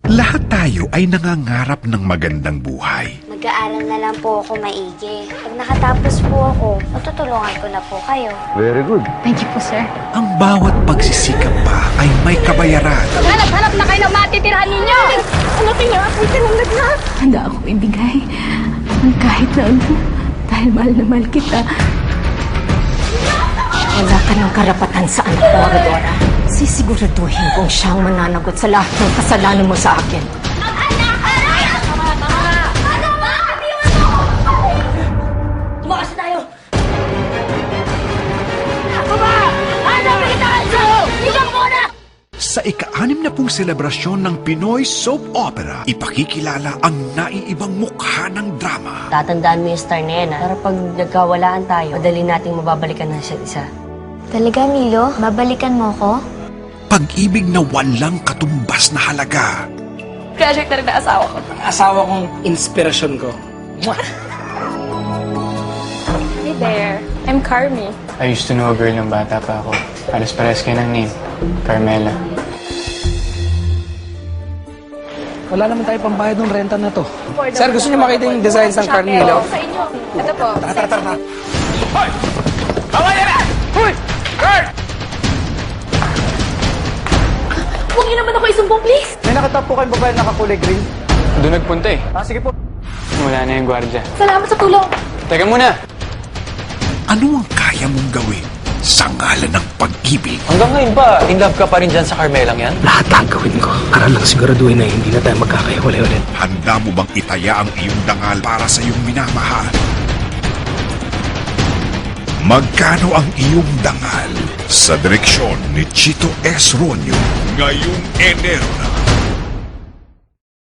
Lahat tayo ay nangangarap ng magandang buhay. Mag-aaral na lang po ako maigi. Pag nakatapos po ako, matutulungan ko na po kayo. Very good. Thank you po, sir. Ang bawat pagsisikap pa ay may kabayaran. Hanap na kayo ng matitirhan ninyo! Hanapin niyo ako sinunod. Handa akong ibigay ang kahit na ano dahil mahal na mahal kita. Wala ka ng karapatan sa anak ko, Aurora. Sisiguraduhin kong siyang mananagot sa lahat ng kasalanan mo sa akin. Tumakas na tayo! Sa ika-60 selebrasyon ng Pinoy Soap Opera, ipakikilala ang naiibang mukha ng drama. Tatandaan mo yung star na yan, ha? Para pag nagkawalaan tayo, madali nating mababalikan ng isa't isa. Talaga, Milo? Babalikan mo ko? Pag-ibig na walang katumbas na halaga. Project na rin na asawa ko. Asawa kong inspirasyon ko. Hey there, I'm Carmi. I used to know a girl nung bata pa ako. Pares-pares kayo ng name. Carmela. Wala naman tayo pambayad ng renta na to. Sir, gusto niyo makita yung designs ng Carmela? Sa inyo. Ito po. Tara. Hoy! Tama yan na! Hoy! Kurt! Huwag niyo naman ako isumbong, please! May nakatap po kayong babae nakakulay green. Doon nagpunta eh. Sige po. Wala na yung gwardya. Salamat sa tulong! Teka muna! Ano ang kaya mong gawin sa ngalan ng pag-ibig? Hanggang ngayon ba, in love ka pa rin dyan sa Carmelang yan? Lahat ang gawin ko para lang siguraduhin na hindi na tayo magkakahiwalay ulit. Handa mo bang itaya ang iyong dangal para sa iyong minamahal? Magkano ang iyong dangal? Sa direksyon ni Chito S. Ronyo, ngayong Enero na.